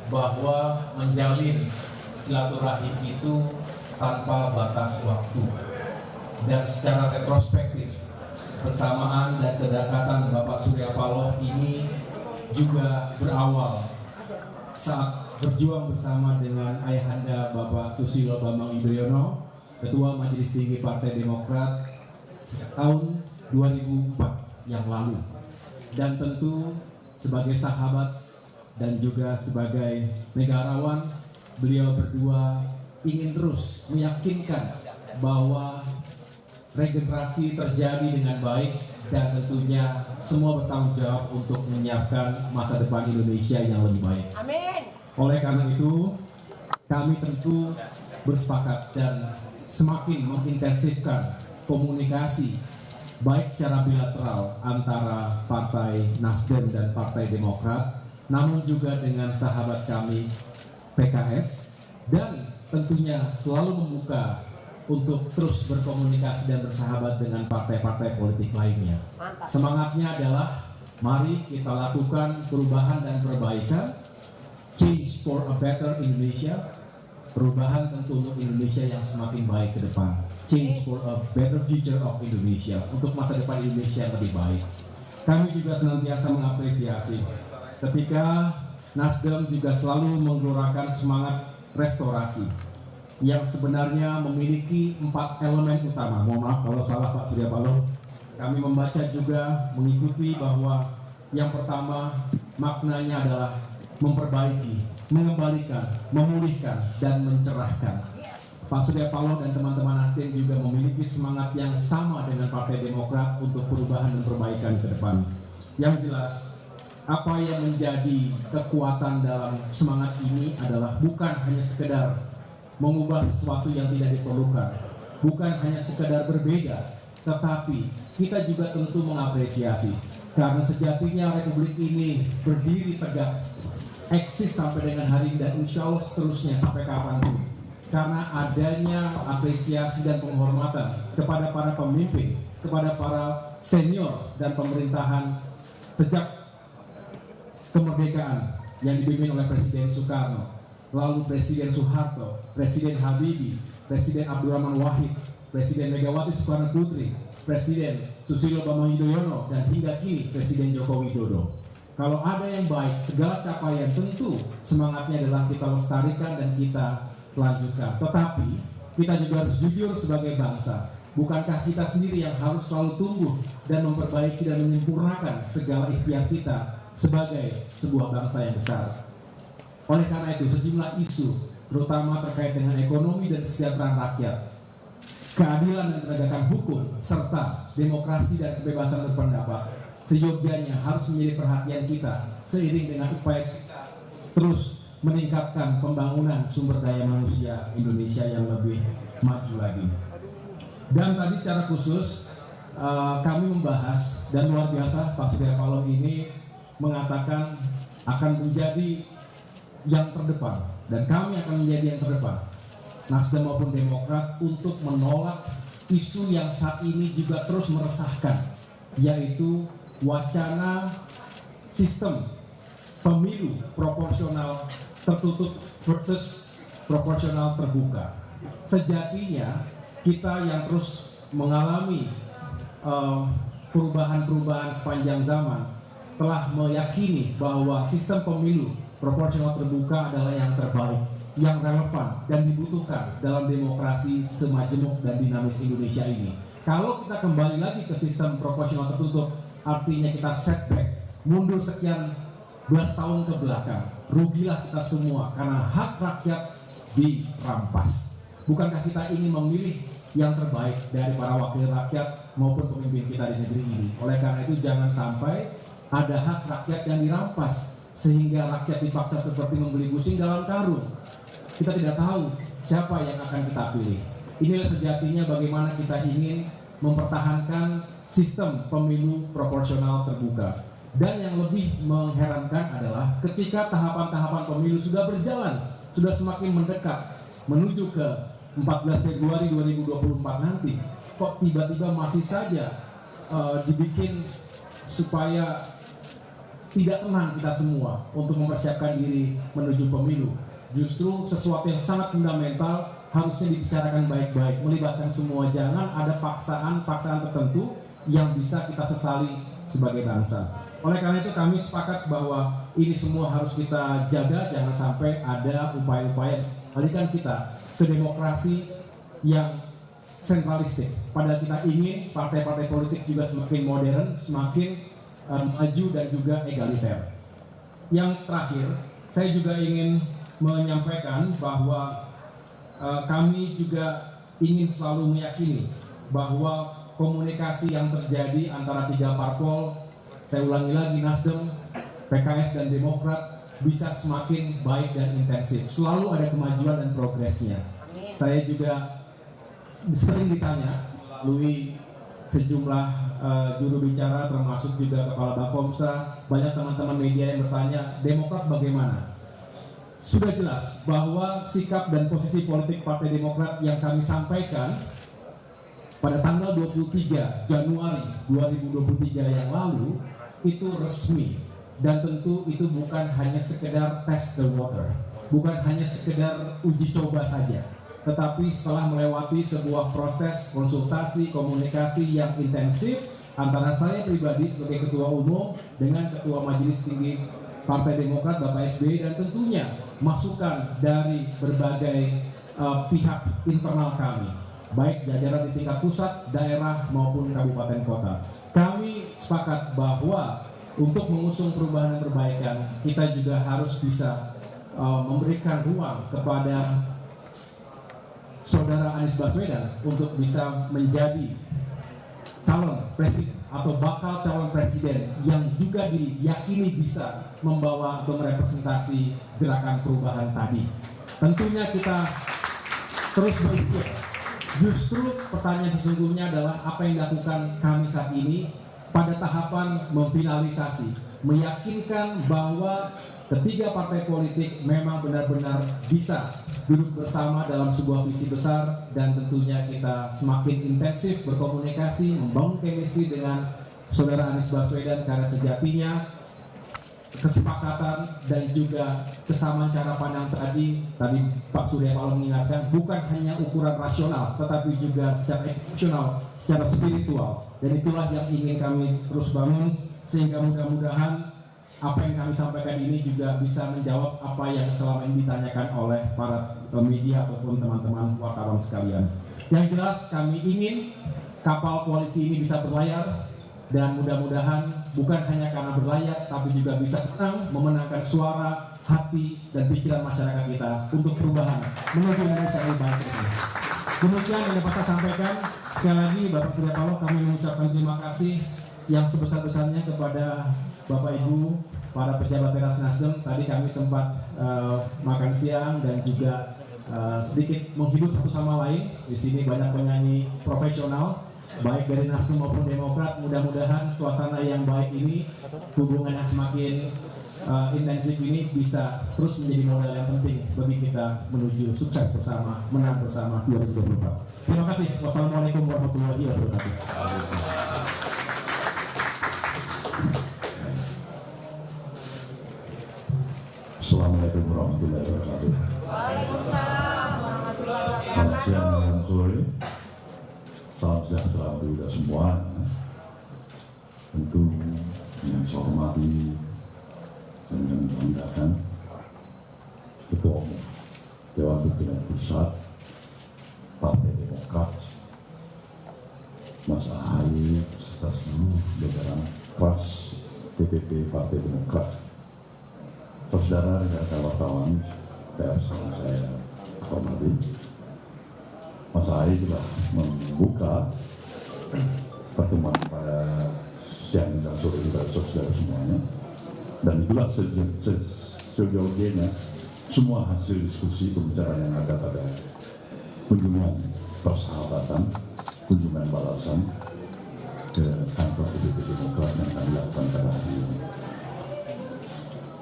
bahwa menjalin silaturahim itu tanpa batas waktu. Dan secara retrospektif, persamaan dan kedekatan Bapak Surya Paloh ini juga berawal saat berjuang bersama dengan ayahanda Bapak Susilo Bambang Yudhoyono, Ketua Majelis Tinggi Partai Demokrat sejak tahun 2004 yang lalu. Dan tentu sebagai sahabat dan juga sebagai negarawan, beliau berdua ingin terus meyakinkan bahwa regenerasi terjadi dengan baik dan tentunya semua bertanggung jawab untuk menyiapkan masa depan Indonesia yang lebih baik. Amin. Oleh karena itu, kami tentu bersepakat dan semakin mengintensifkan komunikasi baik secara bilateral antara Partai Nasdem dan Partai Demokrat, namun juga dengan sahabat kami PKS, dan tentunya selalu membuka untuk terus berkomunikasi dan bersahabat dengan partai-partai politik lainnya. Semangatnya adalah mari kita lakukan perubahan dan perbaikan, change for a better Indonesia, perubahan tentu untuk Indonesia yang semakin baik ke depan, change for a better future of Indonesia, untuk masa depan Indonesia yang lebih baik. Kami juga senantiasa mengapresiasi ketika Nasdem juga selalu menggelorakan semangat restorasi yang sebenarnya memiliki 4 elemen utama. Mohon maaf kalau salah Pak Surya Paloh. Kami membaca juga mengikuti bahwa yang pertama maknanya adalah memperbaiki, mengembalikan, memulihkan, dan mencerahkan. Pak Surya Paloh dan teman-teman Nasdem juga memiliki semangat yang sama dengan Partai Demokrat untuk perubahan dan perbaikan ke depan. Yang jelas, apa yang menjadi kekuatan dalam semangat ini adalah bukan hanya sekedar mengubah sesuatu yang tidak diperlukan, bukan hanya sekedar berbeda, tetapi kita juga tentu mengapresiasi karena sejatinya Republik ini berdiri tegak, eksis sampai dengan hari ini dan insya Allah seterusnya sampai kapanpun, karena adanya apresiasi dan penghormatan kepada para pemimpin, kepada para senior dan pemerintahan sejak kemerdekaan yang dipimpin oleh Presiden Soekarno, lalu Presiden Soeharto, Presiden Habibie, Presiden Abdurrahman Wahid, Presiden Megawati Soekarno Putri, Presiden Susilo Bambang Yudhoyono, dan hingga kini Presiden Joko Widodo. Kalau ada yang baik, segala capaian tentu semangatnya adalah kita lestarikan dan kita lanjutkan. Tetapi kita juga harus jujur sebagai bangsa. Bukankah kita sendiri yang harus selalu tumbuh dan memperbaiki dan menyempurnakan segala ikhtiar kita sebagai sebuah bangsa yang besar? Oleh karena itu, sejumlah isu, terutama terkait dengan ekonomi dan kesejahteraan rakyat, keadilan dan penegakan hukum, serta demokrasi dan kebebasan berpendapat, seyogyanya harus menjadi perhatian kita seiring dengan upaya kita terus meningkatkan pembangunan sumber daya manusia Indonesia yang lebih maju lagi. Dan tadi secara khusus kami membahas, dan luar biasa Pak Surya Paloh ini mengatakan akan menjadi yang terdepan, dan kami akan menjadi yang terdepan, Nasdem maupun Demokrat, untuk menolak isu yang saat ini juga terus meresahkan, yaitu wacana sistem pemilu proporsional tertutup versus proporsional terbuka. Sejatinya kita yang terus mengalami perubahan-perubahan sepanjang zaman telah meyakini bahwa sistem pemilu proporsional terbuka adalah yang terbaik, yang relevan dan dibutuhkan dalam demokrasi semajemuk dan dinamis Indonesia ini. Kalau kita kembali lagi ke sistem proporsional tertutup, artinya kita setback, mundur sekian belas tahun ke belakang, rugilah kita semua karena hak rakyat dirampas. Bukankah kita ingin memilih yang terbaik dari para wakil rakyat maupun pemimpin kita di negeri ini? Oleh karena itu jangan sampai ada hak rakyat yang dirampas sehingga rakyat dipaksa seperti membeli kucing dalam karung. Kita tidak tahu siapa yang akan kita pilih. Inilah sejatinya bagaimana kita ingin mempertahankan sistem pemilu proporsional terbuka. Dan yang lebih mengherankan adalah ketika tahapan-tahapan pemilu sudah berjalan, sudah semakin mendekat menuju ke 14 Februari 2024 nanti, kok tiba-tiba masih saja dibikin supaya tidak tenang kita semua untuk mempersiapkan diri menuju pemilu. Justru sesuatu yang sangat fundamental harusnya dibicarakan baik-baik, melibatkan semua. Jangan ada paksaan tertentu yang bisa kita sesali sebagai bangsa. Oleh karena itu kami sepakat bahwa ini semua harus kita jaga, jangan sampai ada upaya-upaya alihkan kita ke demokrasi yang sentralistik. Padahal kita ingin partai-partai politik juga semakin modern, semakin maju dan juga egaliter. Yang terakhir, saya juga ingin menyampaikan bahwa kami juga ingin selalu meyakini bahwa komunikasi yang terjadi antara tiga parpol, saya ulangi lagi, Nasdem, PKS dan Demokrat, bisa semakin baik dan intensif. Selalu ada kemajuan dan progresnya. Saya juga sering ditanya melalui sejumlah juru bicara, termasuk juga Kepala Bakomsa, banyak teman-teman media yang bertanya, Demokrat bagaimana? Sudah jelas bahwa sikap dan posisi politik Partai Demokrat yang kami sampaikan pada tanggal 23 Januari 2023 yang lalu itu resmi, dan tentu itu bukan hanya sekedar test the water, bukan hanya sekedar uji coba saja, tetapi setelah melewati sebuah proses konsultasi, komunikasi yang intensif antara saya pribadi sebagai Ketua Umum dengan Ketua Majelis Tinggi Partai Demokrat Bapak SBY, dan tentunya masukan dari berbagai pihak internal kami, baik jajaran di tingkat pusat, daerah maupun kabupaten kota. Kami sepakat bahwa untuk mengusung perubahan dan perbaikan, kita juga harus bisa memberikan ruang kepada Saudara Anies Baswedan untuk bisa menjadi calon presiden atau bakal calon presiden yang juga diyakini bisa membawa atau merepresentasi gerakan perubahan tadi. Tentunya kita terus berikut. Justru pertanyaan sesungguhnya adalah apa yang dilakukan kami saat ini pada tahapan memfinalisasi, meyakinkan bahwa ketiga partai politik memang benar-benar bisa duduk bersama dalam sebuah visi besar, dan tentunya kita semakin intensif berkomunikasi, membangun chemistry dengan Saudara Anies Baswedan, karena sejatinya kesepakatan dan juga kesamaan cara pandang tadi Pak Surya Paloh mengingatkan, bukan hanya ukuran rasional tetapi juga secara emosional, secara spiritual, dan itulah yang ingin kami terus bangun, sehingga mudah-mudahan apa yang kami sampaikan ini juga bisa menjawab apa yang selama ini ditanyakan oleh para media ataupun teman-teman wartawan sekalian. Yang jelas kami ingin kapal koalisi ini bisa berlayar, dan mudah-mudahan bukan hanya karena berlayar tapi juga bisa memenangkan suara, hati, dan pikiran masyarakat kita untuk perubahan menuju Indonesia yang lebih baik. Demikian yang dapat saya sampaikan. Sekali lagi Bapak Surya Paloh, kami mengucapkan terima kasih yang sebesar-besarnya kepada Bapak Ibu para pejabat teras Nasdem. Tadi kami sempat makan siang dan juga sedikit menghibur satu sama lain. Di sini banyak penyanyi profesional, baik dari Nasdem maupun Demokrat. Mudah-mudahan suasana yang baik ini, hubungan yang semakin intensif ini bisa terus menjadi modal yang penting bagi kita menuju sukses bersama, menang bersama 2024. Terima kasih. Wassalamualaikum warahmatullahi wabarakatuh. Assalamualaikum warahmatullahi wabarakatuh. Waalaikumsalam warahmatullahi wabarakatuh. Selamat siang dan sore. Salam sejahtera untuk kita semua. Tentu yang saya hormati dan yang banggakan Ketua Umum Dewan Pimpinan Pusat Partai Demokrat, Mas Ahaye, serta seluruh jajaran kelas DPP Partai Demokrat. Saudara rekan wartawan pers yang saya hormati, Mas Ahaye telah membuka pertemuan pada siang dan sore kita saudara semuanya, dan itulah sejauh-jauhnya semua hasil diskusi pembicaraan yang ada pada kunjungan persahabatan, kunjungan balasan ke kantor DPP Demokrat yang kami lakukan pada hari ini.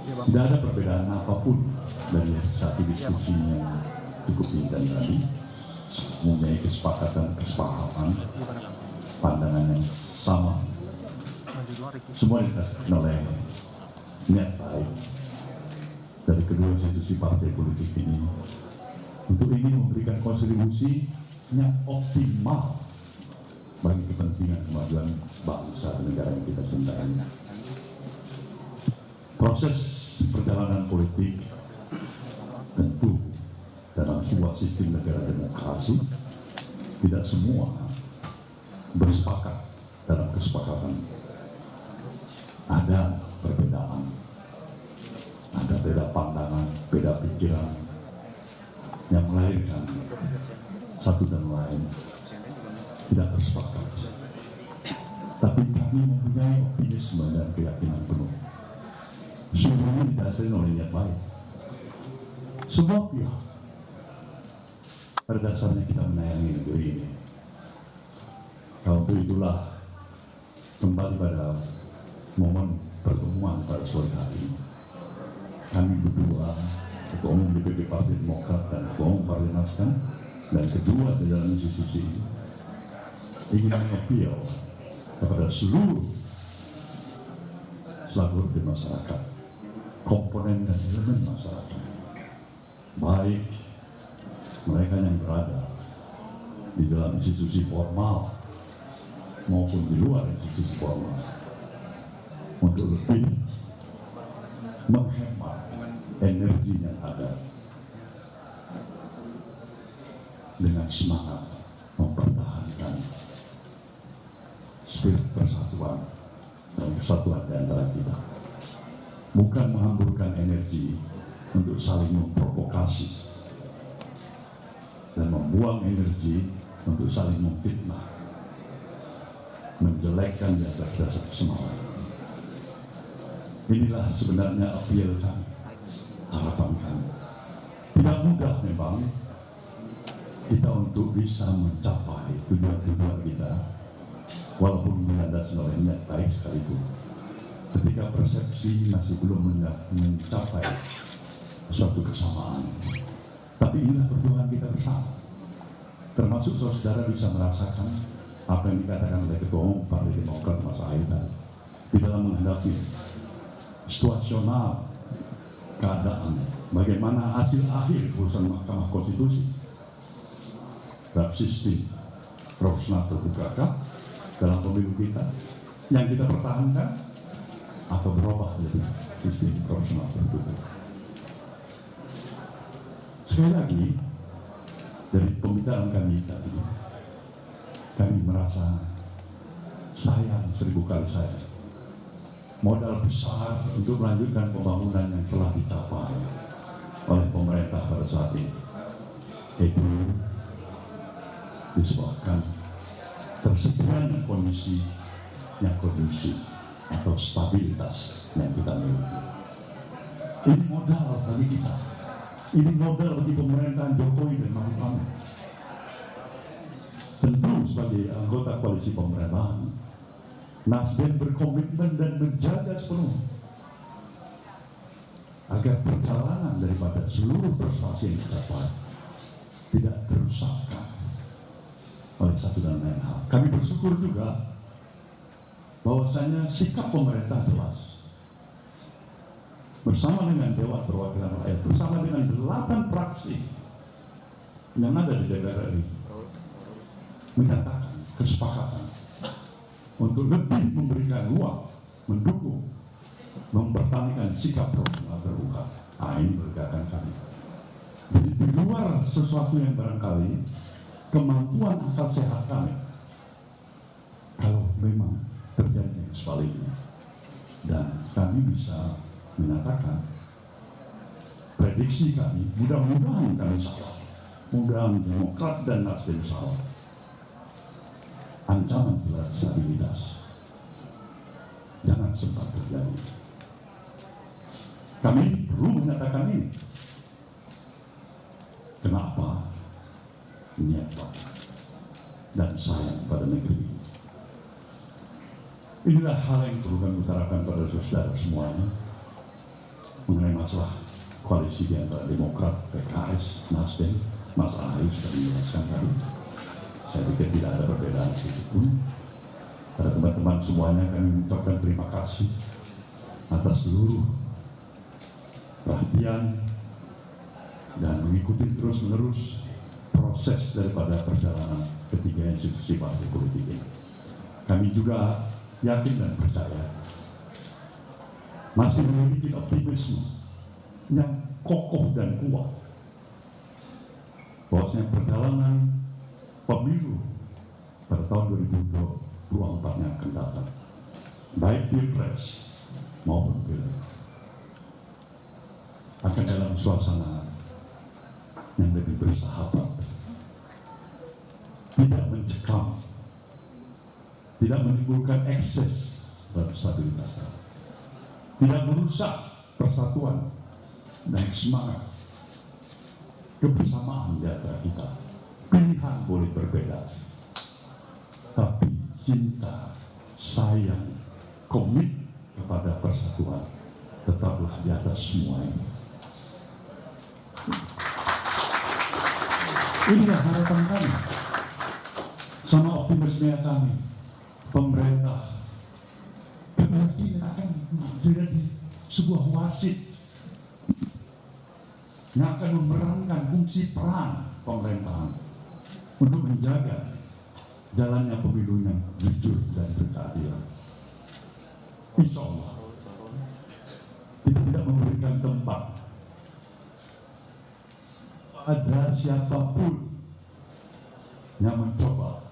Tidak ada perbedaan apapun dari satu diskusi yang cukup intens tadi, mempunyai kesepakatan, kesepahaman, pandangan yang sama. Semua dikatakan oleh niat baik dari kedua institusi partai politik ini untuk ingin memberikan kontribusi yang optimal bagi kepentingan kemajuan bangsa dan negara yang kita cintai. Proses perjalanan politik tentu dalam sebuah sistem negara demokrasi tidak semua bersepakat dalam kesepakatan. Ada perbedaan, ada beda pandangan, beda pikiran yang melahirkan satu dan lain tidak bersepakat. Tapi kami mempunyai optimisme dan keyakinan penuh. Semuanya didasari oleh niat baik. Semua pihak pada dasarnya kita menyayangi negeri ini. Untuk itulah kembali pada momen pertemuan pada sore hari ini, kami berdua, Ketua Umum DPP Partai Demokrat dan Ketua Umum Partai Nasdem dan kedua di dalam institusi ini ingin mengapel kepada seluruh slagor di masyarakat, komponen dan elemen masyarakat, baik mereka yang berada di dalam institusi formal maupun di luar institusi formal, untuk lebih menghemat energi yang ada dengan semangat mempertahankan spirit persatuan dan kesatuan di antara kita, bukan menghamburkan energi untuk saling memprovokasi dan membuang energi untuk saling memfitnah, menjelekkan di atas dasar kesenawan. Inilah sebenarnya apel kami, harapan kami. Tidak mudah memang kita untuk bisa mencapai tujuan-tujuan kita, walaupun melandasi oleh niat baik sekalipun. Ketika persepsi masih belum mencapai suatu kesamaan, tapi inilah perjuangan kita bersama. Termasuk saudara bisa merasakan apa yang dikatakan oleh Ketua Umum Partai Demokrat Mas Ahaye tadi, di dalam menghadapi situasional keadaan, bagaimana hasil akhir putusan Mahkamah Konstitusi terhadap sistem proporsional terbuka dalam pemilu kita yang kita pertahankan atau berubah menjadi sistem proporsional tertutup. Sekali lagi, dari pembicaraan kami tadi, kami merasa sayang, 1000 kali sayang, modal besar untuk melanjutkan pembangunan yang telah dicapai oleh pemerintah pada saat ini itu disebabkan tersedianya kondisi yang kondusif atau stabilitas yang kita miliki. Ini modal bagi kita, ini modal bagi pemerintahan Jokowi dan Maruf Amin. Tentu sebagai anggota koalisi pemerintahan, Nasdem berkomitmen dan menjaga sepenuhnya agar perjalanan daripada seluruh prestasi yang dicapai tidak dirusakkan oleh satu dan lain hal. Kami bersyukur juga bahwasanya sikap pemerintah jelas bersama dengan Dewan Perwakilan Rakyat, bersama dengan 8 fraksi yang ada di DPR RI, menyatakan kesepakatan untuk lebih memberikan ruang, mendukung, mempertahankan sikap proporsional terbuka. Ini berkaitan kami. Jadi di luar sesuatu yang barangkali kemampuan akal sehat kami, kalau memang terjadi yang sebaliknya, dan kami bisa menyatakan prediksi kami, mudah-mudahan kami salah, mudah-mudahan Demokrat dan Nasdem salah. Ancaman terhadap stabilitas jangan sempat terjadi. Kami perlu menyatakan ini. Kenapa? Niat baik dan sayang pada negeri ini. Inilah hal yang perlu kami utarakan pada saudara semuanya mengenai masalah koalisi di antara Demokrat, PKS, Nasdem. Mas Ahaye sudah menjelaskan tadi. Saya pikir tidak ada perbedaan sedikit pun. Pada teman-teman semuanya kami mengucapkan terima kasih atas seluruh perhatian dan mengikuti terus-menerus proses daripada perjalanan ketiga institusi partai politik ini. Kami juga yakin dan percaya masih memiliki optimisme yang kokoh dan kuat bahwasanya perjalanan pemilu pada tahun 2024 yang akan datang, baik pilpres maupun pileg, akan dalam suasana yang lebih bersahabat, tidak mencekam, tidak menimbulkan ekses terhadap stabilitas, tidak merusak persatuan dan semangat kebersamaan di antara kita. Pilihan boleh berbeda, tapi cinta, sayang, komit kepada persatuan tetaplah di atas semua ini. Inilah harapan kami, sama optimisme kami. Pemerintah berarti akan menjadi sebuah wasit yang akan memerankan fungsi peran pemerintahan untuk menjaga jalannya pemilu yang jujur dan berkeadilan. Insya Allah kita tidak memberikan tempat ada siapapun yang mencoba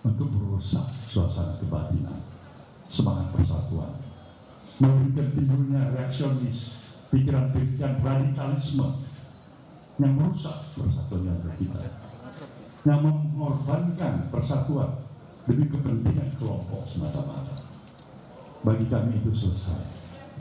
untuk merusak suasana kebatinan, semangat persatuan, memberikan timbulnya reaksionis, pikiran-pikiran radikalisme yang merusak persatuan yang kita, yang mengorbankan persatuan demi kepentingan kelompok semata-mata. Bagi kami itu selesai.